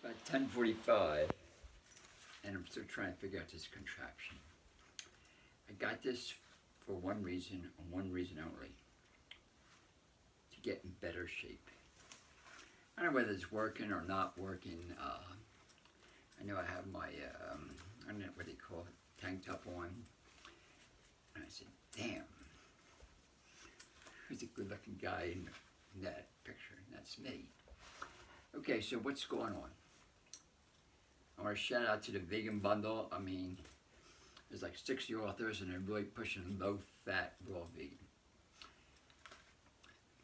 About 10:45, and I'm still trying to figure out this contraption. I got this for one reason, and one reason only: to get in better shape. I don't know whether it's working or not working. I know I have my, I don't know what they call it, tank top on. And I said, damn, who's a good looking guy in that picture? And that's me. Okay, so what's going on? I want to shout out to the vegan bundle. I mean, there's like 60 authors and they're really pushing low-fat, raw vegan.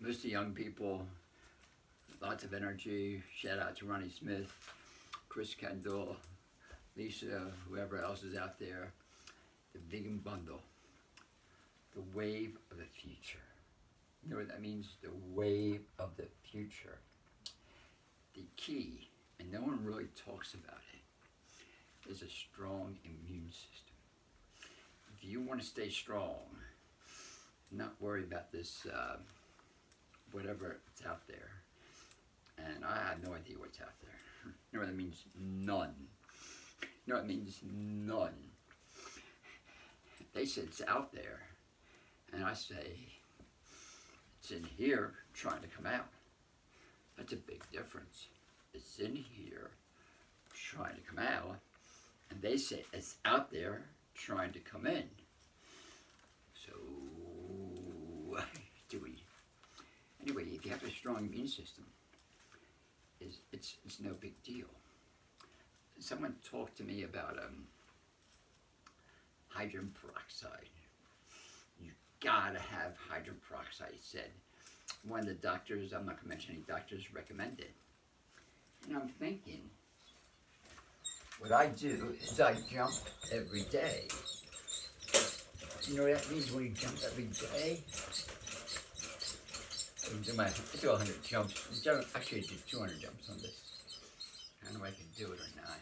Most of the young people, lots of energy. Shout out to Ronnie Smith, Chris Kendall, Lisa, whoever else is out there. The vegan bundle, the wave of the future. You know what that means? The wave of the future. The key, and no one really talks about it, is a strong immune system. If you want to stay strong, not worry about this, whatever it's out there. And I have no idea what's out there. You know what that means? None. You know what it means? None. They said it's out there, and I say it's in here trying to come out. That's a big difference. It's in here trying to come out, and they say it's out there trying to come in. So, do we? Anyway, if you have a strong immune system, it's no big deal. Someone talked to me about hydrogen peroxide. You gotta have hydrogen peroxide, he said. One of the doctors, I'm not gonna mention any doctors, recommended. And I'm thinking, what I do is I jump every day. You know what that means when you jump every day? I do 100 jumps. Actually, I did 200 jumps on this. I don't know if I can do it or not.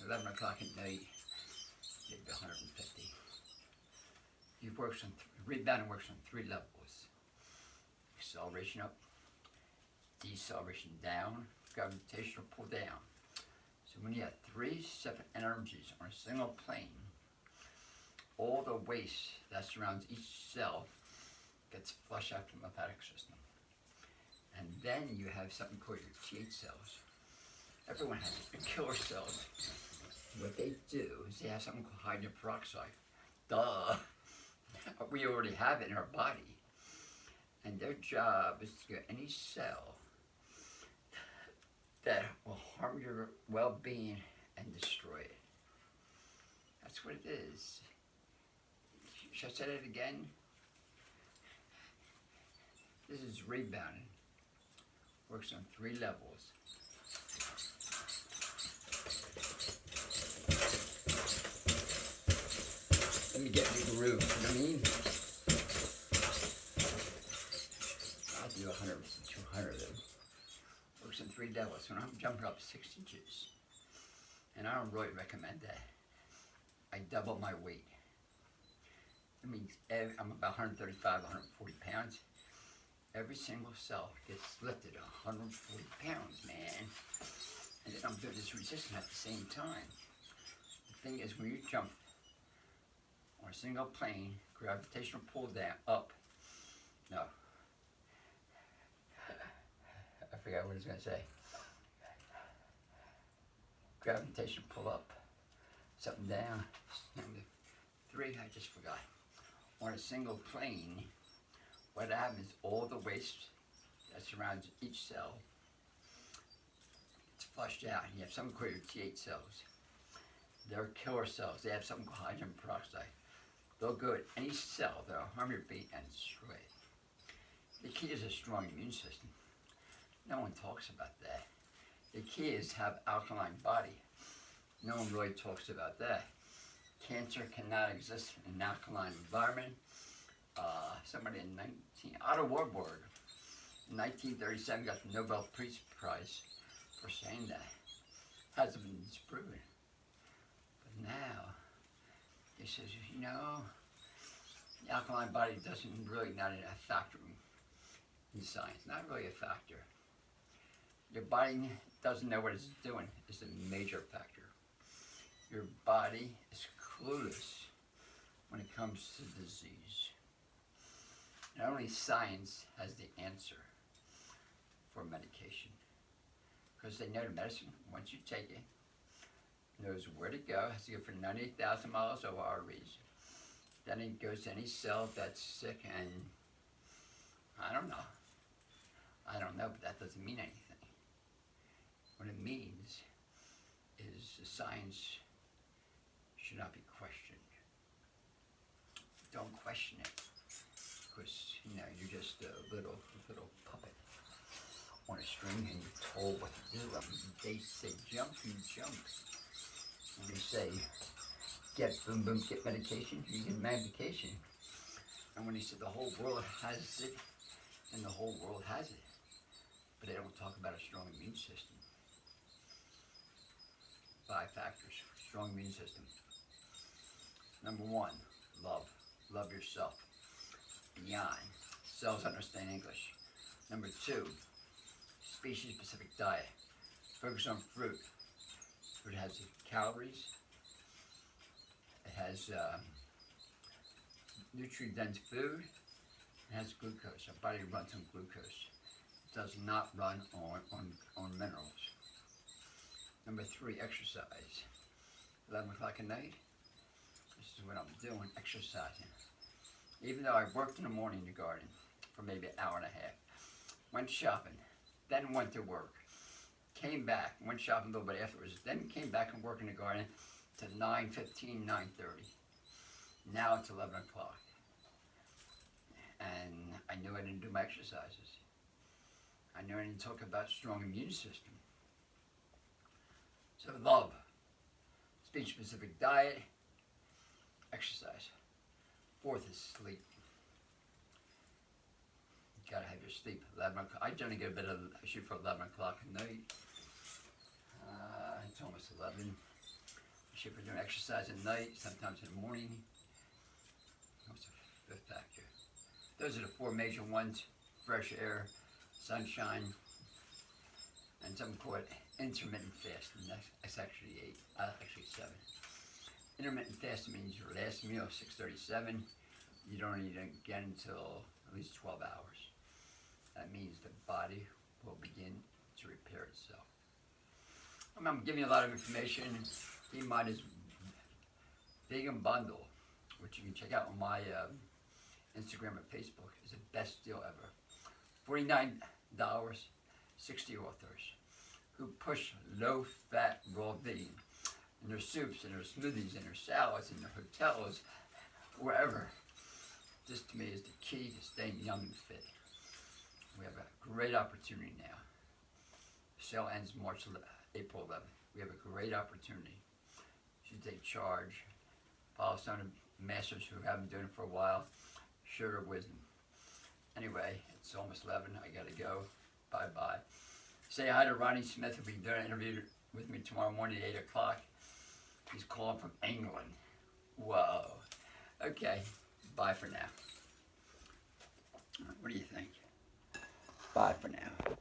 11 o'clock at night, maybe 150. Rebounding works on 3 levels. Acceleration up, deceleration down, gravitational pull down. So when you have 3 separate energies on a single plane, all the waste that surrounds each cell gets flushed out from the lymphatic system. And then you have something called your T8 cells. Everyone has killer cells. What they do is they have something called hydrogen peroxide. Duh! We already have it in our body. And their job is to get any cell that will harm your well-being and destroy it. That's what it is. Should I say that again? This is rebounding. Works on 3 levels. Let me get the groove, you know what I mean? I'll do 100, 200 of them. Works on 3 levels, so I'm jumping up 6 inches. And I don't really recommend that. I double my weight. That means I'm about 135, 140 pounds. Every single cell gets lifted 140 pounds, man. And then I'm doing this resistance at the same time. The thing is, when you jump on a single plane, gravitational pull down, up, no. I forgot what I was going to say. Gravitational pull up, something down, 3, I just forgot. On a single plane, what happens is all the waste that surrounds each cell gets flushed out. You have something called your T8 cells. They're killer cells. They have something called hydrogen peroxide. They'll go at any cell that'll harm your beat and destroy it. The key is a strong immune system. No one talks about that. The key is to have alkaline body. No one really talks about that. Cancer cannot exist in an alkaline environment. Somebody in Otto Warburg in 1937 got the Nobel Peace Prize for saying that. Hasn't been disproven. But now, he says, you know, the alkaline body doesn't really, not a factor in science, not really a factor. Your body doesn't know what it's doing is a major factor. Your body is clueless when it comes to disease. And only science has the answer for medication. Because they know the medicine, once you take it, knows where to go, has to go for 98,000 miles over arteries. Then it goes to any cell that's sick, and I don't know, but that doesn't mean anything. What it means is the science should not be questioned. Don't question it, because you're just a little puppet on a string, and you're told what to do. They say jump, you jump. When they say get get medication, you get medication. And when they say the whole world has it, and the whole world has it, but they don't talk about a strong immune system. 5 factors, strong immune system. Number 1, love. Love yourself. Beyond. Cells understand English. Number 2, species-specific diet. Focus on fruit. Fruit has calories. It has nutrient-dense food. It has glucose. Our body runs on glucose. It does not run on minerals. Number 3, exercise. 11 o'clock at night. This is what I'm doing, exercising. Even though I worked in the morning in the garden for maybe an hour and a half. Went shopping, then went to work. Came back, went shopping a little bit afterwards, then came back and worked in the garden to 9:15, 9:30. Now it's 11 o'clock. And I knew I didn't do my exercises. I knew I didn't talk about strong immune system. So love, speech-specific diet, exercise. 4th is sleep. You gotta have your sleep. 11 o'clock. I generally get I shoot for 11 o'clock at night. It's almost 11. I shoot for doing exercise at night, sometimes in the morning. What's the 5th factor? Those are the 4 major ones: fresh air, sunshine, and some call it intermittent fasting. That's actually 8, actually 7. Intermittent fasting means your last meal, 6:37, you don't eat again until at least 12 hours. That means the body will begin to repair itself. I'm giving you a lot of information. Keep in mind, this vegan bundle, which you can check out on my Instagram and Facebook, is the best deal ever. $49, 60 authors who push low-fat raw vegan in their soups, in their smoothies, in their salads, in their hotels, wherever. This to me is the key to staying young and fit. We have a great opportunity now. The sale ends April 11th. We have a great opportunity. You should take charge. Follow some of the masters who have been doing it for a while. Share their wisdom. Anyway, it's almost 11. I gotta go. Bye-bye. Say hi to Ronnie Smith, who'll be doing an interview with me tomorrow morning at 8 o'clock. He's calling from England. Whoa. Okay. Bye for now. What do you think? Bye for now.